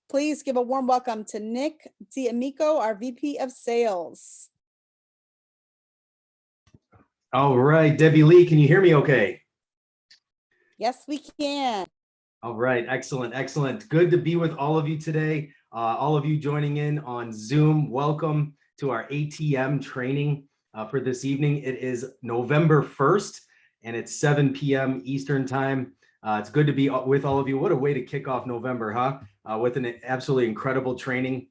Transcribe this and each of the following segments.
Please give a warm welcome to Nick D'Amico, our VP of Sales. All right, Debbie Lee, can you hear me okay? Yes, we can. All right, excellent, excellent. Good to be with all of you today. All of you joining in on Zoom, welcome to our ATM training for this evening. It is November 1st and it's 7 p.m. Eastern time. It's good to be with all of you. What a way to kick off November, huh? With an absolutely incredible training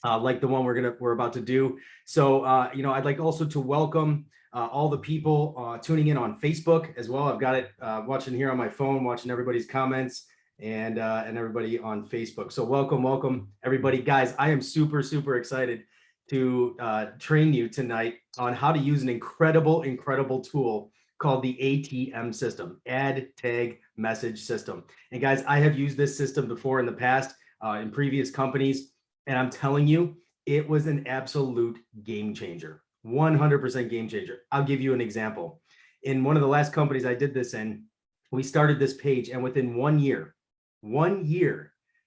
like the one we're about to do. So, I'd like also to welcome all the people tuning in on Facebook as well. I've got it watching here on my phone, watching everybody's comments and everybody on Facebook. So welcome everybody. Guys, I am super excited to train you tonight on how to use an incredible tool called the A.T.M system, Add Tag Message System. And guys, I have used this system before in the past in previous companies. And I'm telling you, it was an absolute game changer, 100% game changer. I'll give you an example. In one of the last companies I did this in, we started this page, and within 1 year,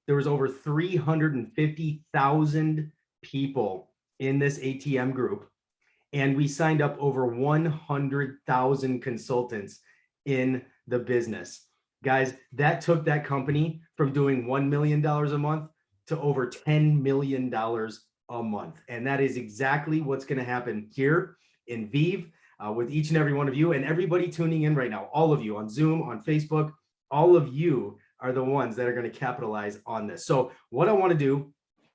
there was over 350,000 people in this ATM group. And we signed up over 100,000 consultants in the business. Guys, that took that company from doing $1 million a month to over $10 million a month. And that is exactly what's going to happen here in Vive with each and every one of you and everybody tuning in right now, all of you on Zoom, on Facebook, all of you are the ones that are going to capitalize on this. So what I want to do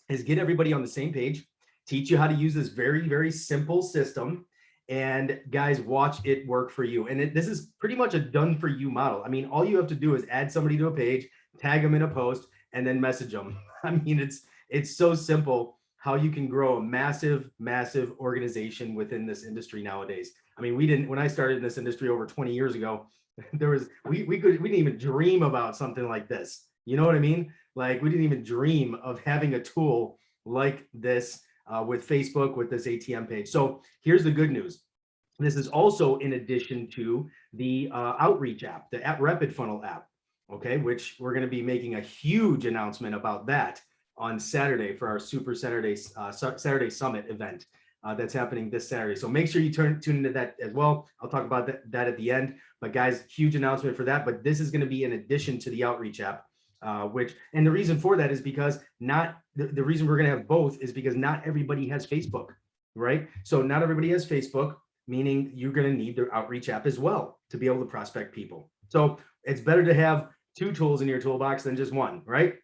is get everybody on the same page, teach you how to use this very simple system. And guys, watch it work for you. And this is pretty much a done for you model. I mean, all you have to do is add somebody to a page, tag them in a post, and then message them. I mean, it's so simple how you can grow a massive organization within this industry nowadays. I mean, when I started in this industry over 20 years ago, we didn't even dream about something like this. You know what I mean? Like, we didn't even dream of having a tool like this with Facebook, with this ATM page. So here's the good news. This is also in addition to the outreach app, the Rapid Funnel app. Okay, which we're going to be making a huge announcement about that on Saturday for our Super Saturday Summit event that's happening this Saturday. So make sure you tune into that as well. I'll talk about that at the end. But guys, huge announcement for that. But this is going to be in addition to the outreach app, and the reason for that is because the reason we're going to have both is because not everybody has Facebook, right? So not everybody has Facebook, meaning you're going to need their outreach app as well to be able to prospect people. So it's better to have two tools in your toolbox than just one, right?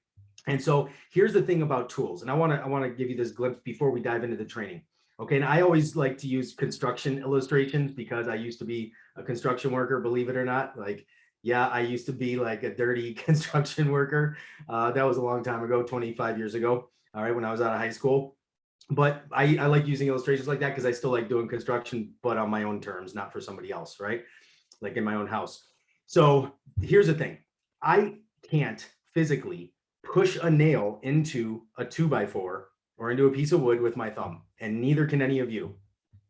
And so here's the thing about tools, and I want to give you this glimpse before we dive into the training. Okay, and I always like to use construction illustrations because I used to be a construction worker, believe it or not. Like, yeah, I used to be like a dirty construction worker. That was a long time ago, 25 years ago. All right, when I was out of high school. But I like using illustrations like that because I still like doing construction, but on my own terms, not for somebody else, right? Like in my own house. So here's the thing. I can't physically push a nail into a 2x4 or into a piece of wood with my thumb, and neither can any of you.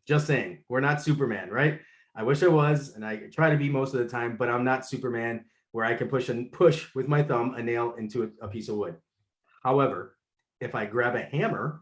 Just saying, we're not Superman, right? I wish I was, and I try to be most of the time, but I'm not Superman where I can push with my thumb a nail into a piece of wood. However, if I grab a hammer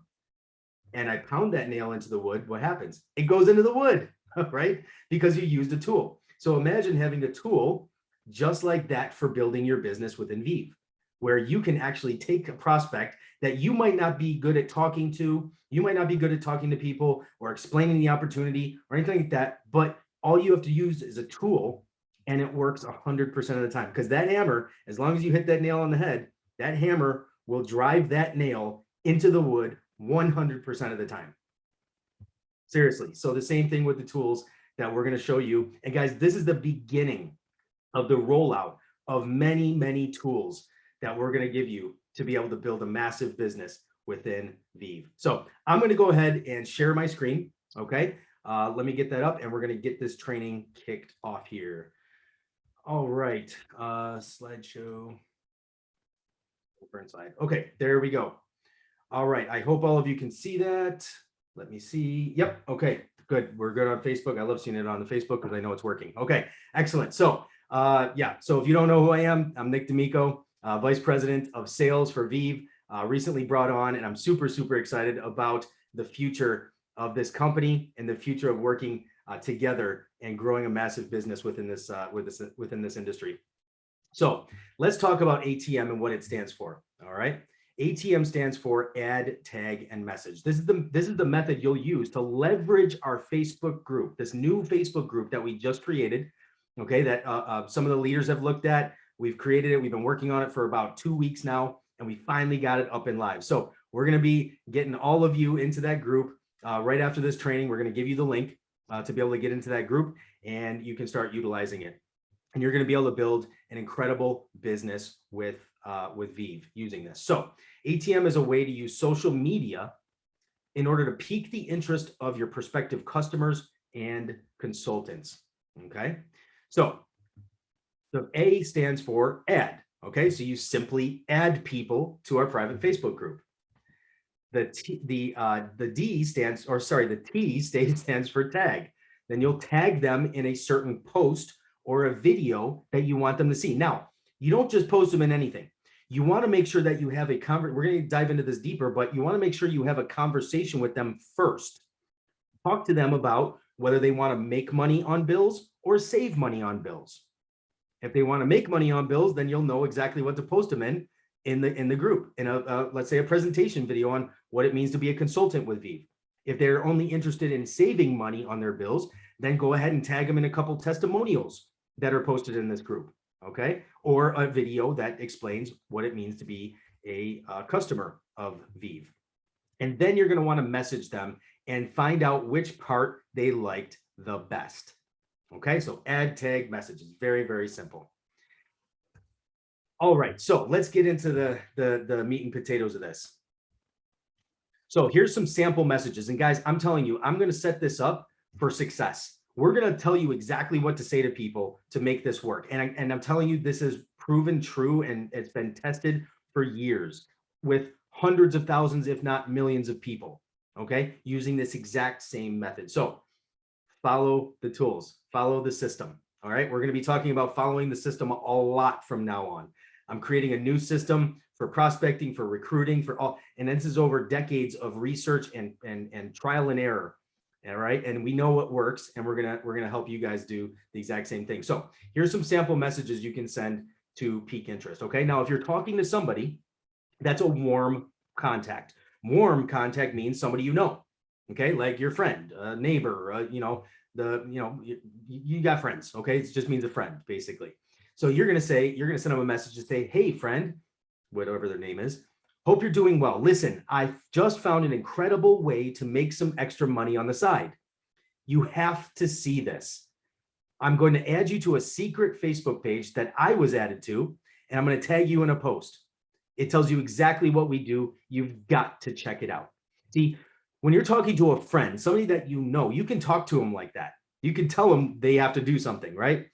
and I pound that nail into the wood, what happens? It goes into the wood, right? Because you used a tool. So imagine having a tool just like that for building your business within Vive, where you can actually take a prospect that you might not be good at talking to, you might not be good at talking to people or explaining the opportunity or anything like that, but all you have to use is a tool and it works 100% of the time. Because that hammer, as long as you hit that nail on the head, that hammer will drive that nail into the wood 100% of the time. Seriously. So the same thing with the tools that we're going to show you. And guys, this is the beginning of the rollout of many tools that we're going to give you to be able to build a massive business within Vive. So I'm going to go ahead and share my screen. Okay. Let me get that up and we're going to get this training kicked off here. All right. Slideshow. Current slide. Okay, there we go. All right. I hope all of you can see that. Let me see. Yep. Okay, good. We're good on Facebook. I love seeing it on the Facebook because I know it's working. Okay, excellent. So yeah, so if you don't know who I am, I'm Nick D'Amico, Vice President of Sales for Vive. recently brought on, and I'm super, super excited about the future of this company and the future of working together and growing a massive business within this industry. So let's talk about ATM and what it stands for. All right. ATM stands for add, tag, and message. This is the method you'll use to leverage our Facebook group, this new Facebook group that we just created. Okay, that some of the leaders have looked at. We've created it. We've been working on it for about 2 weeks now, and we finally got it up and live. So we're going to be getting all of you into that group right after this training. We're going to give you the link to be able to get into that group, and you can start utilizing it. And you're going to be able to build an incredible business with Vive using this. So ATM is a way to use social media in order to pique the interest of your prospective customers and consultants. Okay, so the A stands for add. Okay, so you simply add people to our private Facebook group. The T stands for tag. Then you'll tag them in a certain post or a video that you want them to see. Now, you don't just post them in anything. You want to make sure that you have a we're going to dive into this deeper, but you want to make sure you have a conversation with them first. Talk to them about whether they want to make money on bills or save money on bills. If they want to make money on bills, then you'll know exactly what to post them in the group, in let's say a presentation video on what it means to be a consultant with Vive. If they're only interested in saving money on their bills, then go ahead and tag them in a couple testimonials that are posted in this group, okay? Or a video that explains what it means to be a customer of Vive. And then you're going to want to message them and find out which part they liked the best. Okay, so add, tag, message is very, very simple. All right, so let's get into the meat and potatoes of this. So here's some sample messages. And guys, I'm telling you, I'm going to set this up for success. We're going to tell you exactly what to say to people to make this work. And I'm telling you, this is proven true, and it's been tested for years with hundreds of thousands, if not millions of people, okay, using this exact same method. So follow the tools, follow the system. All right, we're going to be talking about following the system a lot from now on. I'm creating a new system for prospecting, for recruiting, for all, and this is over decades of research and trial and error. All right, and we know what works, and we're gonna help you guys do the exact same thing. So here's some sample messages you can send to pique interest. Okay, now if you're talking to somebody, that's a warm contact. Warm contact means somebody you know. Okay, like your friend, a neighbor, you got friends. Okay, it just means a friend basically. So you're gonna send them a message to say, hey friend, whatever their name is, hope you're doing well. Listen, I just found an incredible way to make some extra money on the side. You have to see this. I'm going to add you to a secret Facebook page that I was added to, and I'm going to tag you in a post. It tells you exactly what we do. You've got to check it out. See, when you're talking to a friend, somebody that you know, you can talk to them like that. You can tell them they have to do something, right?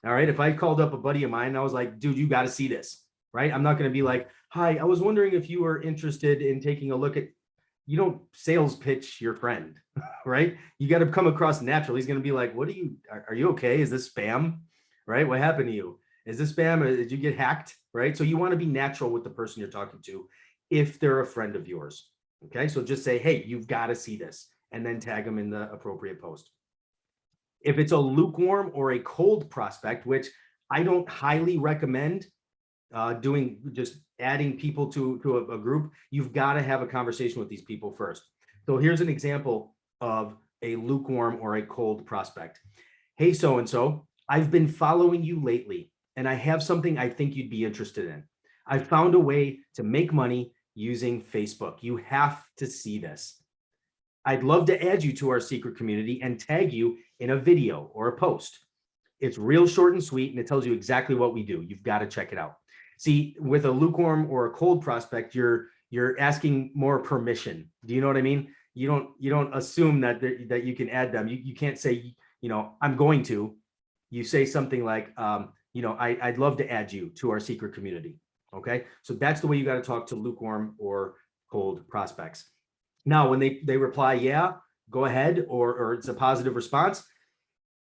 All right. If I called up a buddy of mine and I was like, dude, you got to see this, right? I'm not going to be like, hi, I was wondering if you were interested in taking a look at, you don't sales pitch your friend, right? You got to come across natural. He's going to be like, what are you okay? Is this spam, right? What happened to you? Is this spam? Or did you get hacked, right? So you want to be natural with the person you're talking to if they're a friend of yours. Okay, so just say, hey, you've got to see this, and then tag them in the appropriate post. If it's a lukewarm or a cold prospect, which I don't highly recommend doing, just adding people to a group, you've got to have a conversation with these people first. So here's an example of a lukewarm or a cold prospect. Hey, so-and-so, I've been following you lately, and I have something I think you'd be interested in. I found a way to make money using Facebook. You have to see this. I'd love to add you to our secret community and tag you in a video or a post. It's real short and sweet, and it tells you exactly what we do. You've got to check it out. See, with a lukewarm or a cold prospect, you're asking more permission. Do you know what I mean? You don't assume that you can add them. You can't say, I'm going to. You say something like, I'd love to add you to our secret community. Okay, so that's the way you got to talk to lukewarm or cold prospects. Now, when they reply, yeah, go ahead, or it's a positive response.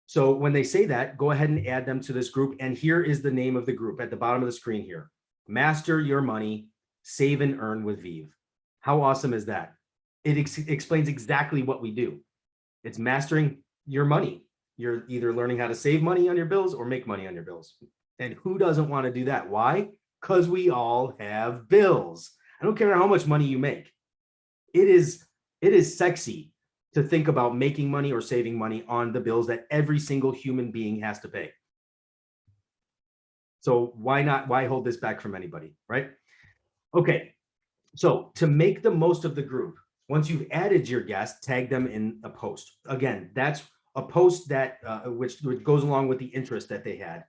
So when they say that, go ahead and add them to this group. And here is the name of the group at the bottom of the screen here. Master Your Money Save and Earn with Vive. How awesome is that? It explains exactly what we do. It's mastering your money. You're either learning how to save money on your bills or make money on your bills. And who doesn't want to do that? Why? Because we all have bills. I don't care how much money you make. It is sexy to think about making money or saving money on the bills that every single human being has to pay. So why hold this back from anybody, right? Okay, so to make the most of the group, once you've added your guests, tag them in a post. Again, that's a post that which goes along with the interest that they had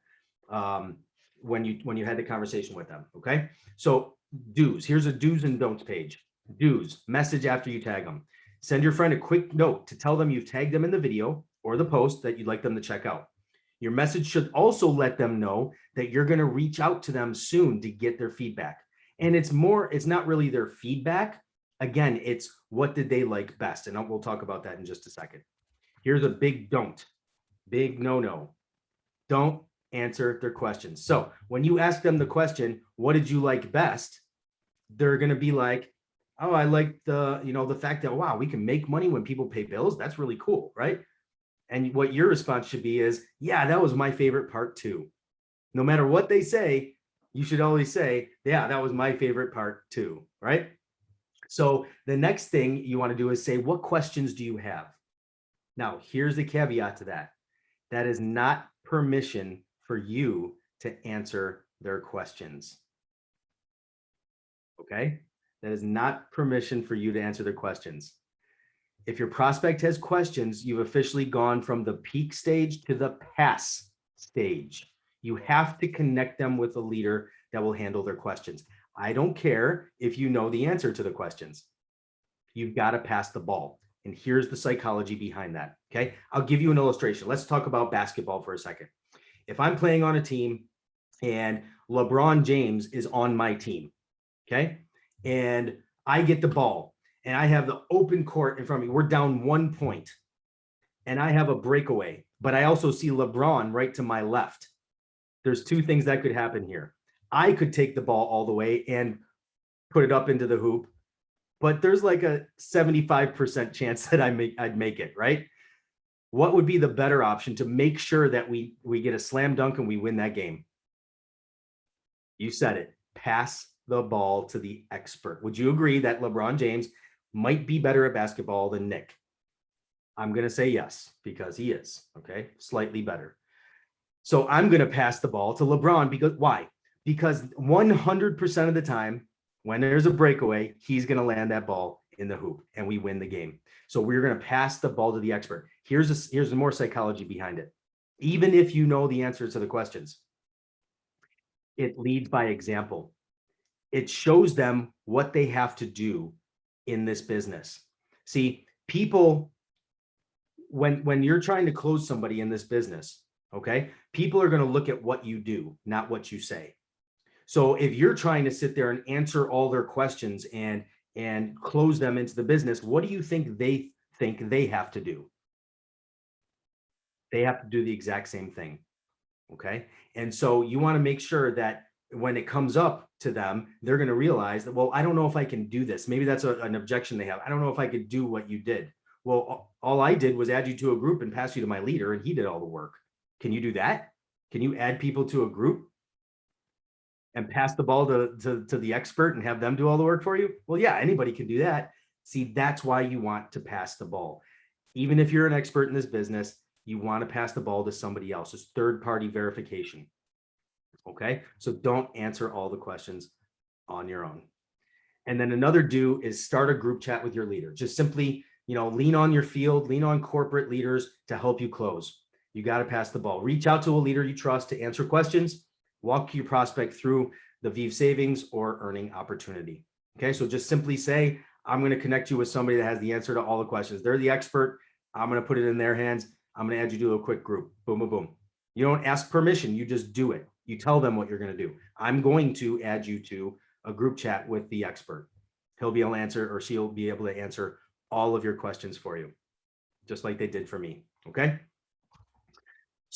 when you had the conversation with them. Okay, so do's. Here's a do's and don'ts page. Do's: message after you tag them. Send your friend a quick note to tell them you've tagged them in the video or the post that you'd like them to check out. Your message should also let them know that you're going to reach out to them soon to get their feedback. And it's not really their feedback. Again, it's what did they like best? And we'll talk about that in just a second. Here's a big don't, big no. Don't answer their questions. So when you ask them the question, what did you like best? They're going to be like, oh, I like the fact that, wow, we can make money when people pay bills. That's really cool, right? And what your response should be is, yeah, that was my favorite part too. No matter what they say, you should always say, yeah, that was my favorite part too, right? So the next thing you want to do is say, what questions do you have? Now, here's the caveat to that. That is not permission for you to answer their questions. Okay? That is not permission for you to answer their questions. If your prospect has questions, you've officially gone from the peak stage to the pass stage. You have to connect them with a leader that will handle their questions. I don't care if you know the answer to the questions. You've got to pass the ball. And here's the psychology behind that. Okay. I'll give you an illustration. Let's talk about basketball for a second. If I'm playing on a team and LeBron James is on my team, okay, and I get the ball and I have the open court in front of me, we're down 1 point and I have a breakaway, but I also see LeBron right to my left. There's two things that could happen here. I could take the ball all the way and put it up into the hoop, but there's like a 75% chance that I'd make it, right? What would be the better option to make sure that we get a slam dunk and we win that game? You said it. Pass the ball to the expert. Would you agree that LeBron James might be better at basketball than Nick? I'm going to say yes, because he is, okay? Slightly better. So I'm going to pass the ball to LeBron because why? Because 100% of the time, when there's a breakaway, he's going to land that ball in the hoop and we win the game. So we're going to pass the ball to the expert. Here's more psychology behind it. Even if you know the answers to the questions, it leads by example. It shows them what they have to do in this business. See, people, when you're trying to close somebody in this business, okay, people are going to look at what you do, not what you say. So if you're trying to sit there and answer all their questions and close them into the business, what do you think they have to do? They have to do the exact same thing. Okay. And so you want to make sure that when it comes up to them, they're going to realize that, well, I don't know if I can do this. Maybe that's an objection they have. I don't know if I could do what you did. Well, all I did was add you to a group and pass you to my leader, and he did all the work. Can you do that? Can you add people to a group and pass the ball to the expert and have them do all the work for you? Well, yeah, anybody can do that. See, that's why you want to pass the ball. Even if you're an expert in this business, you want to pass the ball to somebody else. It's third-party verification. Okay, so don't answer all the questions on your own. And then another do is start a group chat with your leader. Just simply, lean on your field, lean on corporate leaders to help you close. You got to pass the ball. Reach out to a leader you trust to answer questions. Walk your prospect through the Vive savings or earning opportunity. Okay, so just simply say, I'm going to connect you with somebody that has the answer to all the questions. They're the expert. I'm going to put it in their hands. I'm going to add you to a quick group. Boom, boom, boom. You don't ask permission. You just do it. You tell them what you're going to do. I'm going to add you to a group chat with the expert. He'll be able to answer, or she'll be able to answer all of your questions for you, just like they did for me. Okay.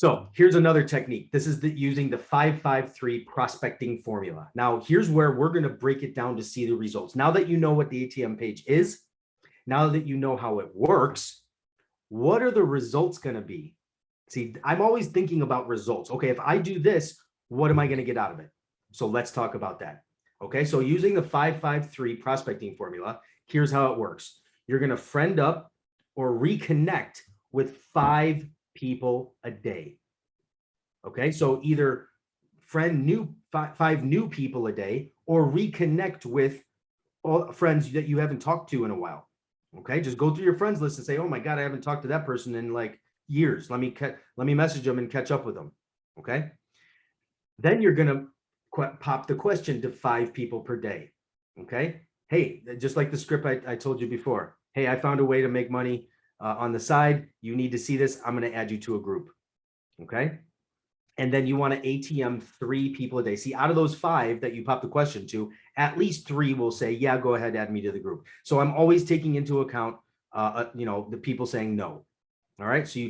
So here's another technique. This is using the 5-5-3 prospecting formula. Now, here's where we're going to break it down to see the results. Now that you know what the ATM page is, now that you know how it works, what are the results going to be? See, I'm always thinking about results. Okay, if I do this, what am I going to get out of it? So let's talk about that. Okay, so using the 5-5-3 prospecting formula, here's how it works. You're going to friend up or reconnect with 5 people a day. Okay, so either friend new 5 new people a day or reconnect with all friends that you haven't talked to in a while. Okay, just go through your friends list and say, oh my God, I haven't talked to that person in like years. Let me message them and catch up with them. Okay, then you're gonna pop the question to 5 people per day. Okay, hey, just like the script I told you before. Hey, I found a way to make money on the side. You need to see this. I'm going to add you to a group. Okay, and then you want to ATM 3 people a day. See, out of those 5 that you pop the question to, at least 3 will say, yeah, go ahead, add me to the group. So I'm always taking into account, the people saying no. All right, so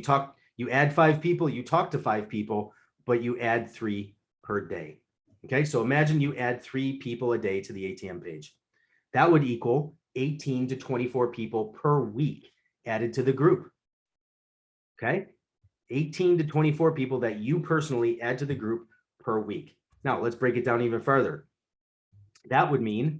you add 5 people, you talk to 5 people, but you add 3 per day. Okay, so imagine you add 3 people a day to the ATM page. That would equal 18 to 24 people per week added to the group. Okay, 18 to 24 people that you personally add to the group per week. Now, let's break it down even further. That would mean,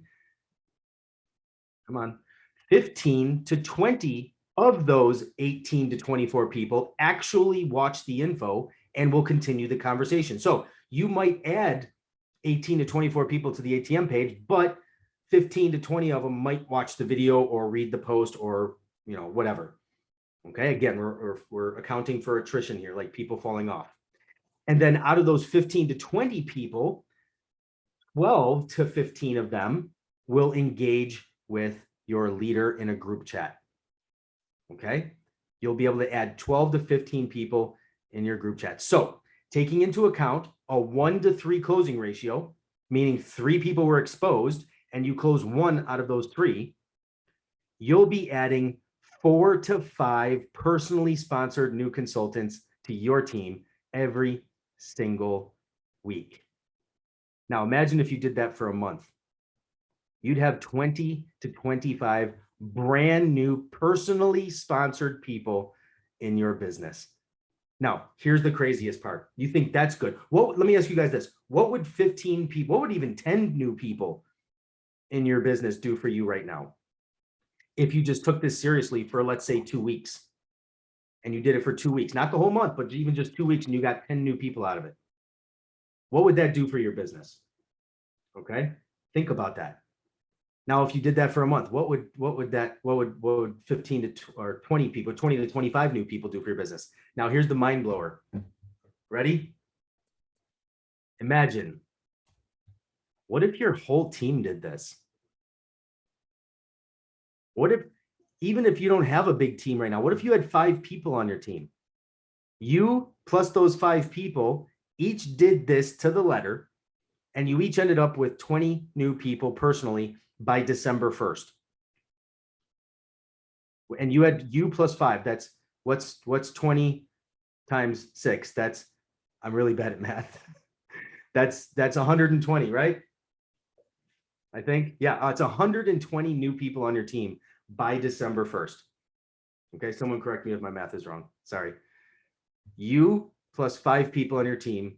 15 to 20 of those 18 to 24 people actually watch the info and will continue the conversation. So you might add 18 to 24 people to the ATM page, but 15 to 20 of them might watch the video or read the post or, whatever. Okay, again, we're accounting for attrition here, like people falling off. And then out of those 15 to 20 people, 12 to 15 of them will engage with your leader in a group chat. Okay, you'll be able to add 12 to 15 people in your group chat. So taking into account a 1 to 3 closing ratio, meaning 3 people were exposed and you close 1 out of those 3, you'll be adding 4 to 5 personally sponsored new consultants to your team every single week. Now, imagine if you did that for a month. You'd have 20 to 25 brand new personally sponsored people in your business. Now, here's the craziest part. You think that's good. Let me ask you guys this. What would 15 people, what would even 10 new people in your business do for you right now? If you just took this seriously for, let's say, 2 weeks, and you did it for 2 weeks, not the whole month, but even just 2 weeks, and you got 10 new people out of it, what would that do for your business? Okay, think about that. Now, if you did that for a month, what would 15 to or 20 people, 20 to 25 new people do for your business? Now, here's the mind blower. Ready? Imagine, what if your whole team did this? What if, even if you don't have a big team right now, what if you had 5 people on your team? You plus those 5 people each did this to the letter, and you each ended up with 20 new people personally by December 1st. And you had you plus 5. That's what's 20 times 6? That's, I'm really bad at math. That's 120, right? I think. Yeah, it's 120 new people on your team by December 1st. Okay, someone correct me if my math is wrong. Sorry. You plus 5 people on your team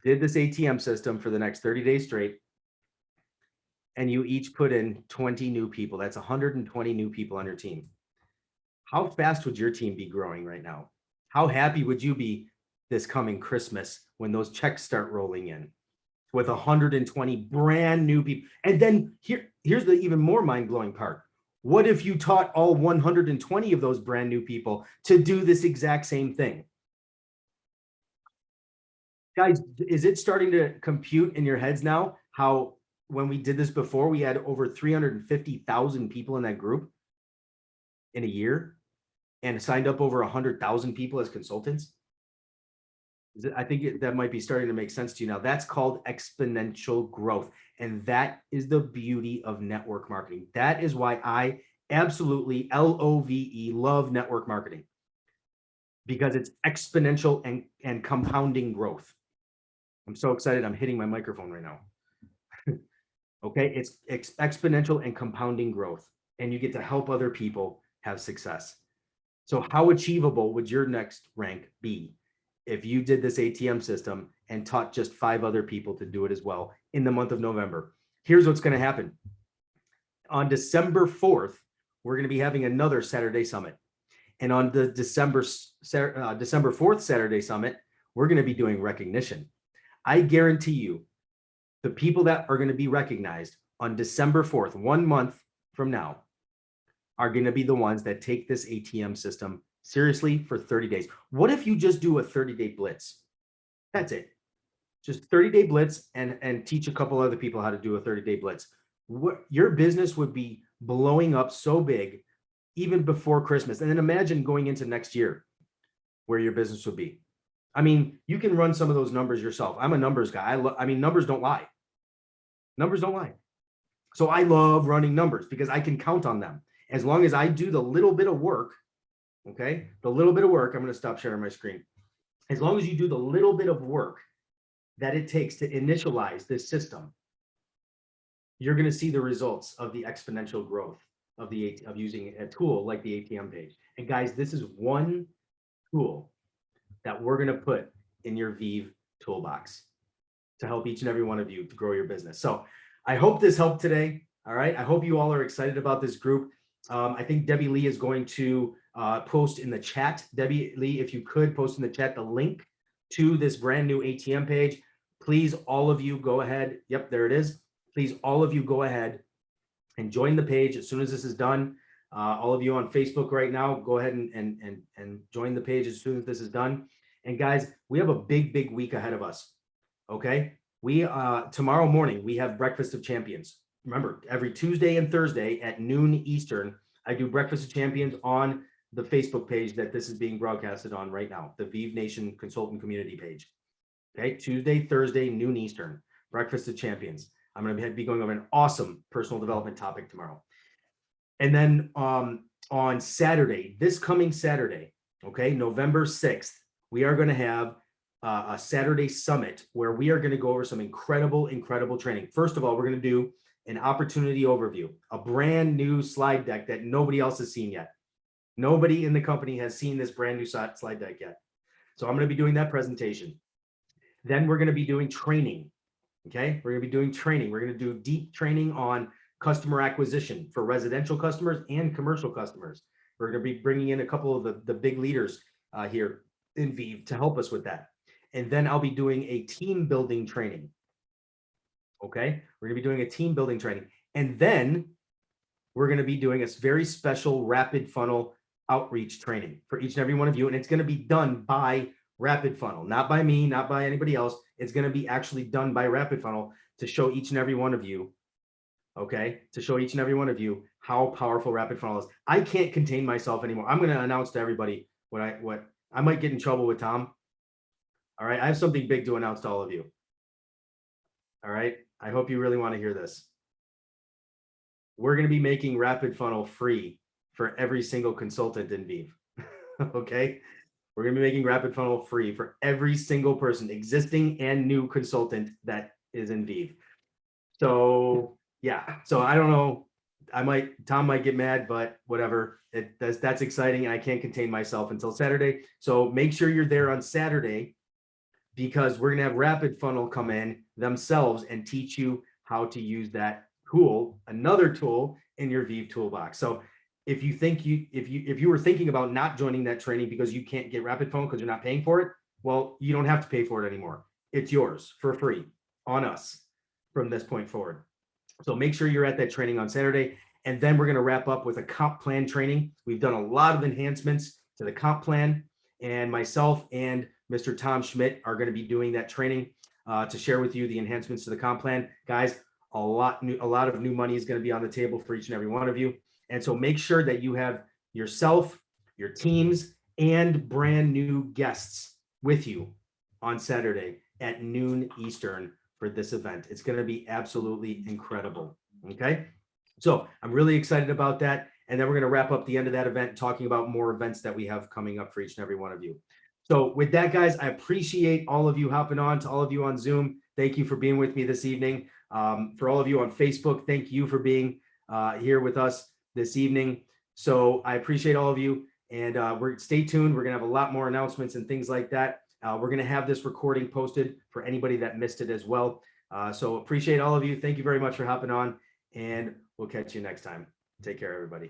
did this ATM system for the next 30 days straight, and you each put in 20 new people. That's 120 new people on your team. How fast would your team be growing right now? How happy would you be this coming Christmas when those checks start rolling in with 120 brand new people? And then here's the even more mind-blowing part. What if you taught all 120 of those brand new people to do this exact same thing? Guys, is it starting to compute in your heads now how when we did this before, we had over 350,000 people in that group in a year and signed up over 100,000 people as consultants? I think that might be starting to make sense to you now. That's called exponential growth. And that is the beauty of network marketing. That is why I absolutely love network marketing. because it's exponential and compounding growth. I'm so excited. I'm hitting my microphone right now. Okay, it's exponential and compounding growth, and you get to help other people have success. So how achievable would your next rank be if you did this A.T.M system and taught just 5 other people to do it as well in the month of November? Here's what's going to happen. On December 4th, we're going to be having another Saturday Summit. And on the December 4th Saturday Summit, we're going to be doing recognition. I guarantee you, the people that are going to be recognized on December 4th, 1 month from now, are going to be the ones that take this A.T.M system seriously for 30 days. What if you just do a 30-day blitz? That's it. Just 30-day blitz and teach a couple other people how to do a 30-day blitz. Your business would be blowing up so big even before Christmas. And then imagine going into next year where your business would be. I mean, you can run some of those numbers yourself. I'm a numbers guy. I mean, numbers don't lie. Numbers don't lie. So I love running numbers because I can count on them. As long as I do the little bit of work, okay, the little bit of work, I'm going to stop sharing my screen. As long as you do the little bit of work that it takes to initialize this system, you're going to see the results of the exponential growth of using a tool like the A.T.M page. And guys, this is one tool that we're going to put in your Vive toolbox to help each and every one of you to grow your business. So I hope this helped today. All right. I hope you all are excited about this group. I think Debbie Lee is going to post in the chat. Debbie Lee, if you could post in the chat the link to this brand new A.T.M page. Please, all of you go ahead. Yep, there it is. Please, all of you go ahead and join the page as soon as this is done. All of you on Facebook right now, go ahead and join the page as soon as this is done. And guys, we have a big week ahead of us. Okay, we tomorrow morning we have Breakfast of Champions. Remember, every Tuesday and Thursday at noon Eastern, I do Breakfast of Champions on the Facebook page that this is being broadcasted on right now, the Vive Nation Consultant Community page. Okay, Tuesday, Thursday, noon Eastern, Breakfast of Champions. I'm going to be going over an awesome personal development topic tomorrow. And then on Saturday, this coming Saturday, okay, November 6th, we are going to have a Saturday summit where we are going to go over some incredible training. First of all, we're going to do an opportunity overview, a brand new slide deck that nobody else has seen yet. Nobody in the company has seen this brand new slide deck yet. So I'm going to be doing that presentation. Then we're going to be doing training. Okay, we're going to be doing training. We're going to do deep training on customer acquisition for residential customers and commercial customers. We're going to be bringing in a couple of the big leaders here in Vive to help us with that. And then I'll be doing a team building training. Okay, we're going to be doing a team building training. And then we're going to be doing a very special rapid funnel outreach training for each and every one of you. And it's going to be done by Rapid Funnel, not by me, not by anybody else. It's going to be actually done by Rapid Funnel to show each and every one of you, okay, to show each and every one of you how powerful Rapid Funnel is. I can't contain myself anymore. I'm going to announce to everybody what I might get in trouble with Tom. All right, I have something big to announce to all of you. All right, I hope you really want to hear this. We're going to be making Rapid Funnel free for every single consultant in Vive. Okay, we're going to be making Rapid Funnel free for every single person, existing and new consultant that is in Vive. So yeah, so I don't know. Tom might get mad, but whatever. That's exciting. I can't contain myself until Saturday. So make sure you're there on Saturday, because we're going to have Rapid Funnel come in themselves and teach you how to use that tool, another tool in your Vive toolbox. So if you were thinking about not joining that training because you can't get Rapid Funnel because you're not paying for it, well, you don't have to pay for it anymore. It's yours for free on us from this point forward. So make sure you're at that training on Saturday. And then we're going to wrap up with a comp plan training. We've done a lot of enhancements to the comp plan, and myself and Mr. Tom Schmidt are going to be doing that training to share with you the enhancements to the comp plan. Guys, a lot of new money is going to be on the table for each and every one of you. And so make sure that you have yourself, your teams, and brand new guests with you on Saturday at noon Eastern for this event. It's going to be absolutely incredible. Okay, so I'm really excited about that. And then we're going to wrap up the end of that event talking about more events that we have coming up for each and every one of you. So with that, guys, I appreciate all of you hopping on. To all of you on Zoom, thank you for being with me this evening. For all of you on Facebook, thank you for being here with us this evening. So I appreciate all of you, and stay tuned. We're going to have a lot more announcements and things like that. We're going to have this recording posted for anybody that missed it as well. So appreciate all of you. Thank you very much for hopping on, and we'll catch you next time. Take care, everybody.